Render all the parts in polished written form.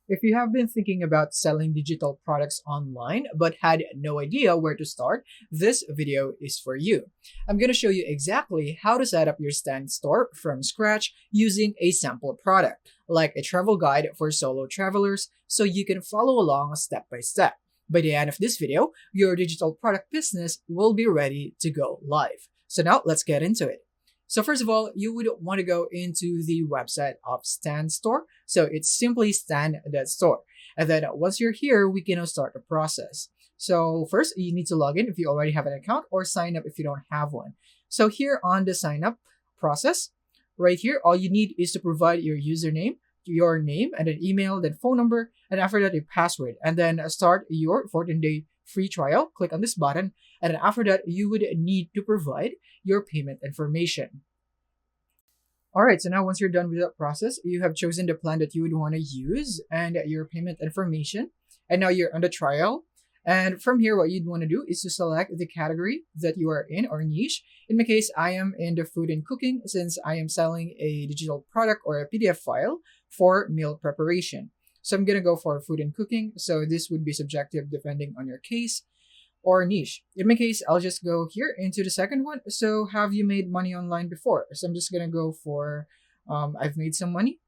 If you have been thinking about selling digital products online but had no idea where to start, this video is for you. I'm going to show you exactly how to set up your stand store from scratch using a sample product, like a travel guide for solo travelers, so you can follow along step by step. By the end of this video, your digital product business will be ready to go live. So now let's get into it. So first of all, you would want to go into the website of Stand Store. So it's simply stand.store. And then once you're here, we can now start the process. So first, you need to log in if you already have an account, or sign up if you don't have one. So here on the sign up process, right here, all you need is to provide your username, your name, and an email, then phone number, and after that, a password. And then start your 14-day free trial. Click on this button. And then after that, you would need to provide your payment information. All right, so now once you're done with that process, you have chosen the plan that you would want to use and your payment information. And now you're on the trial. And from here, what you'd want to do is to select the category that you are in, or niche. In my case, I am in the food and cooking, since I am selling a digital product or a PDF file for meal preparation. So I'm going to go for food and cooking. So this would be subjective depending on your case or niche. In my case, I'll just go here into the second one. So have you made money online before? So I'm just going to go for I've made some money.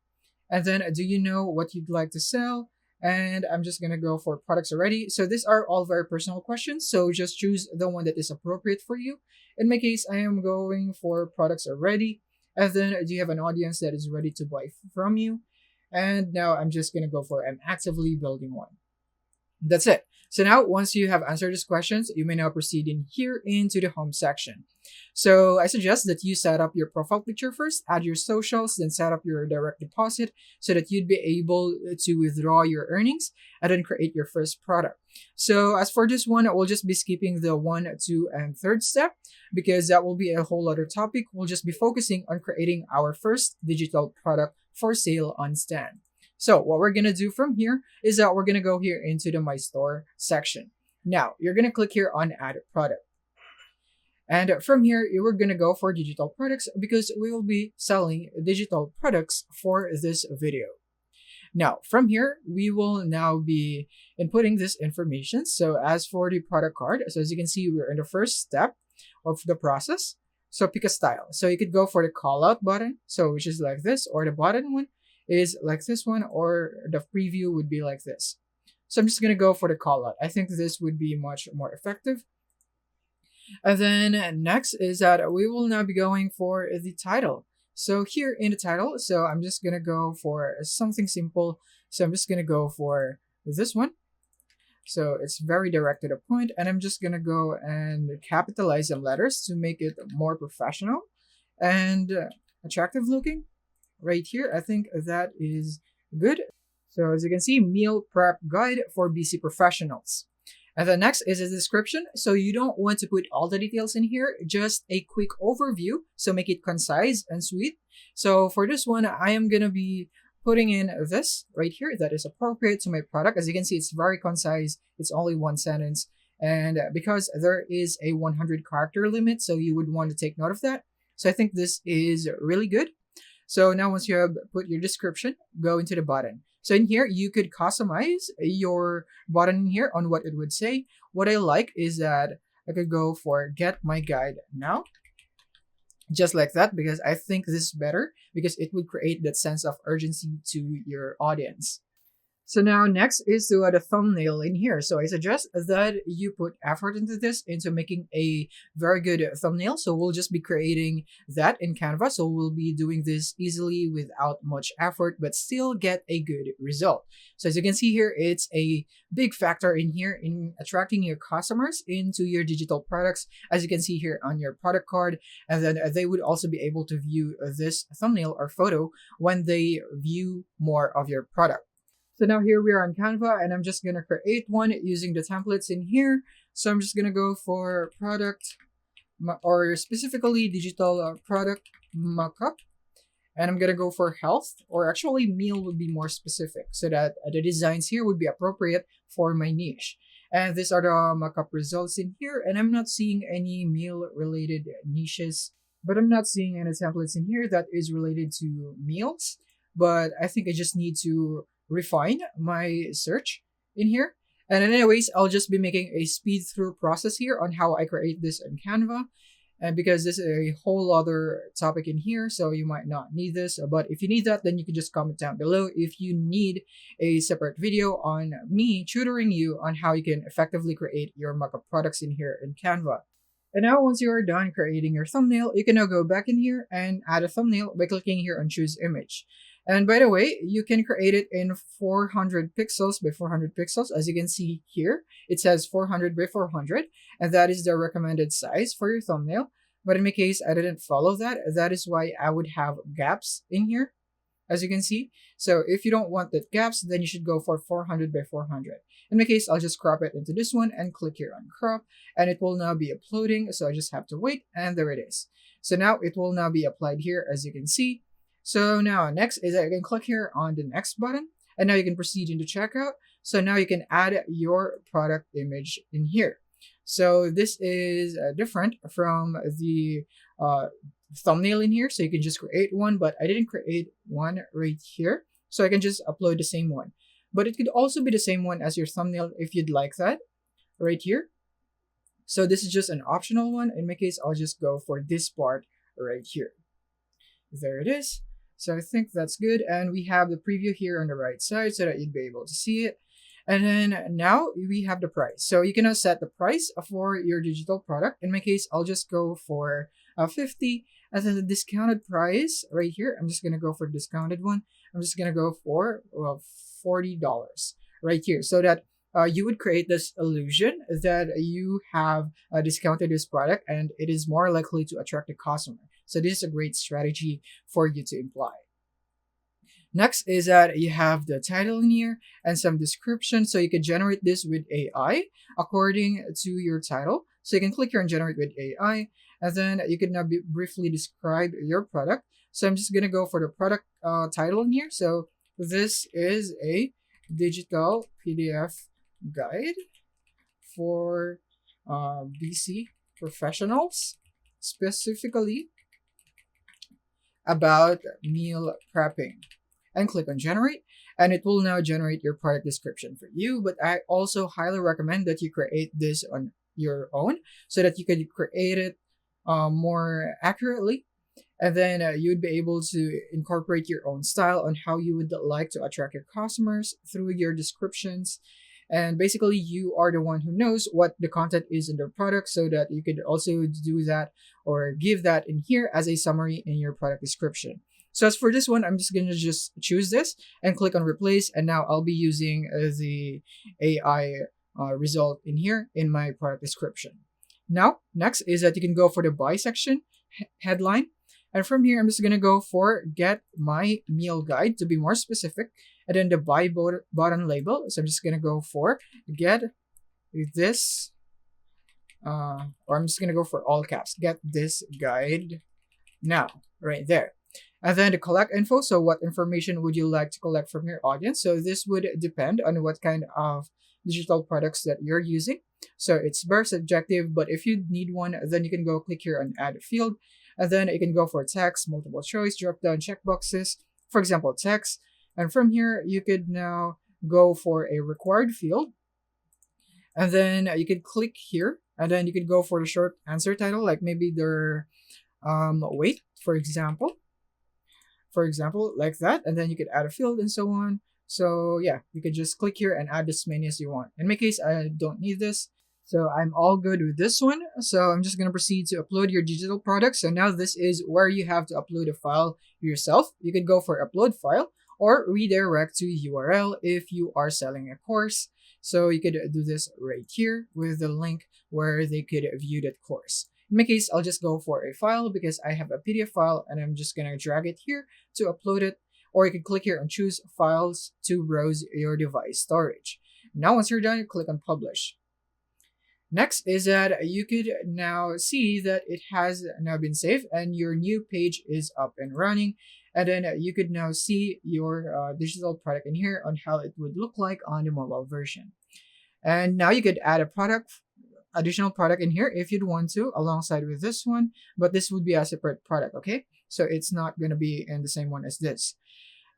And then do you know what you'd like to sell? And I'm just going to go for products already. So these are all very personal questions. So just choose the one that is appropriate for you. In my case, I am going for products already. And then do you have an audience that is ready to buy from you? And now I'm just going to go for I'm actively building one. That's it. So now, once you have answered these questions, you may now proceed in here into the home section. So I suggest that you set up your profile picture first, add your socials, then set up your direct deposit so that you'd be able to withdraw your earnings and then create your first product. So as for this one, we'll just be skipping the 1, 2, and 3rd step because that will be a whole other topic. We'll just be focusing on creating our first digital product for sale on Stand. So what we're going to do from here is that we're going to go here into the My Store section. Now, you're going to click here on Add Product. And from here, you're going to go for digital products because we will be selling digital products for this video. Now, from here, we will now be inputting this information. So as for the product card, so as you can see, we're in the first step of the process. So pick a style. So you could go for the call out button, so which is like this, or the button one is like this one, or the preview would be like this. So I'm just going to go for the call out. I think this would be much more effective. And then next is that we will now be going for the title. So here in the title, so I'm just going to go for something simple. So I'm just going to go for this one. So it's very direct to the point, and I'm just going to go and capitalize some letters to make it more professional and attractive looking. Right here, I think that is good. So as you can see, meal prep guide for busy professionals. And the next is a description. So you don't want to put all the details in here, just a quick overview. So make it concise and sweet. So for this one, I am going to be putting in this right here that is appropriate to my product. As you can see, it's very concise. It's only one sentence. And because there is a 100 character limit, so you would want to take note of that. So I think this is really good. So now once you have put your description, go into the button. So in here, you could customize your button in here on what it would say. What I like is that I could go for get my guide now. Just like that, because I think this is better because it would create that sense of urgency to your audience. So now next is to add a thumbnail in here. So I suggest that you put effort into this, into making a very good thumbnail. So we'll just be creating that in Canva. So we'll be doing this easily without much effort, but still get a good result. So as you can see here, it's a big factor in here in attracting your customers into your digital products, as you can see here on your product card. And then they would also be able to view this thumbnail or photo when they view more of your product. So now here we are on Canva, and I'm just going to create one using the templates in here. So I'm just going to go for product, or specifically digital product mockup. And I'm going to go for health, or actually meal would be more specific, so that the designs here would be appropriate for my niche. And these are the mockup results in here. And I'm not seeing any meal related niches, but I'm not seeing any templates in here that is related to meals. But I think I just need to refine my search in here. And anyways, I'll just be making a speed through process here on how I create this in Canva. And because this is a whole other topic in here, so you might not need this. But if you need that, then you can just comment down below if you need a separate video on me tutoring you on how you can effectively create your mockup products in here in Canva. And now once you are done creating your thumbnail, you can now go back in here and add a thumbnail by clicking here on choose image. And by the way, you can create it in 400 pixels by 400 pixels. As you can see here, it says 400 by 400, and that is the recommended size for your thumbnail. But in my case, I didn't follow that. That is why I would have gaps in here, as you can see. So if you don't want that gaps, then you should go for 400 by 400. In my case, I'll just crop it into this one and click here on crop, and it will now be uploading. So I just have to wait, and there it is. So now it will now be applied here, as you can see. So now next is that you can click here on the next button, and now you can proceed into checkout. So now you can add your product image in here. So this is different from the thumbnail in here. So you can just create one, but I didn't create one right here. So I can just upload the same one. But it could also be the same one as your thumbnail if you'd like that right here. So this is just an optional one. In my case, I'll just go for this part right here. There it is. So I think that's good. And we have the preview here on the right side so that you'd be able to see it. And then now we have the price. So you can now set the price for your digital product. In my case, I'll just go for 50. And then the discounted price right here, I'm just going to go for discounted one. I'm just going to go for $40 right here so that you would create this illusion that you have discounted this product and it is more likely to attract a customer. So this is a great strategy for you to imply. Next is that you have the title in here and some description. So you can generate this with AI according to your title. So you can click here and generate with AI, and then you can now briefly describe your product. So I'm just going to go for the product title in here. So this is a digital PDF guide for BC professionals, specifically about meal prepping. And click on generate, and it will now generate your product description for you. But I also highly recommend that you create this on your own so that you can create it more accurately, and then you'd be able to incorporate your own style on how you would like to attract your customers through your descriptions. And basically, you are the one who knows what the content is in the product, so that you could also do that or give that in here as a summary in your product description. So as for this one, I'm just going to just choose this and click on replace. And now I'll be using the AI result in here in my product description. Now, next is that you can go for the buy section headline. And from here, I'm just going to go for get my meal guide to be more specific. And then the buy button label. So I'm just going to go for get this, or I'm just going to go for all caps, get this guide now, right there. And then the collect info. So what information would you like to collect from your audience? So this would depend on what kind of digital products that you're using. So it's very subjective, but if you need one, then you can go click here on add a field. And then you can go for text, multiple choice, drop down checkboxes, for example, text. And from here, you could now go for a required field. And then you could click here, and then you could go for the short answer title, like maybe their weight, for example, like that. And then you could add a field and so on. So yeah, you could just click here and add as many as you want. In my case, I don't need this, so I'm all good with this one. So I'm just going to proceed to upload your digital product. So now this is where you have to upload a file yourself. You could go for upload file or redirect to URL if you are selling a course. So you could do this right here with the link where they could view that course. In my case, I'll just go for a file because I have a PDF file, and I'm just going to drag it here to upload it. Or you can click here and choose files to browse your device storage. Now, once you're done, you click on publish. Next is that you could now see that it has now been saved and your new page is up and running. And then you could now see your digital product in here on how it would look like on the mobile version. And now you could add a additional product in here if you'd want to alongside with this one, but this would be a separate product, okay? So it's not going to be in the same one as this.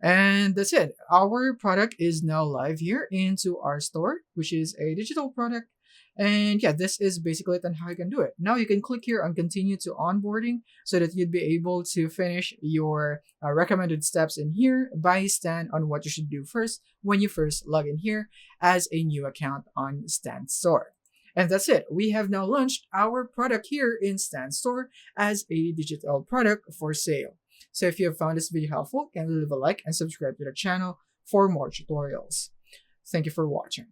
And that's it. Our product is now live here into our store, which is a digital product. And yeah, this is basically it on how you can do it. Now you can click here on continue to onboarding so that you'd be able to finish your recommended steps in here by Stan on what you should do first when you first log in here as a new account on Stan Store. And that's it. We have now launched our product here in Stan Store as a digital product for sale. So if you have found this video helpful, can you leave a like and subscribe to the channel for more tutorials. Thank you for watching.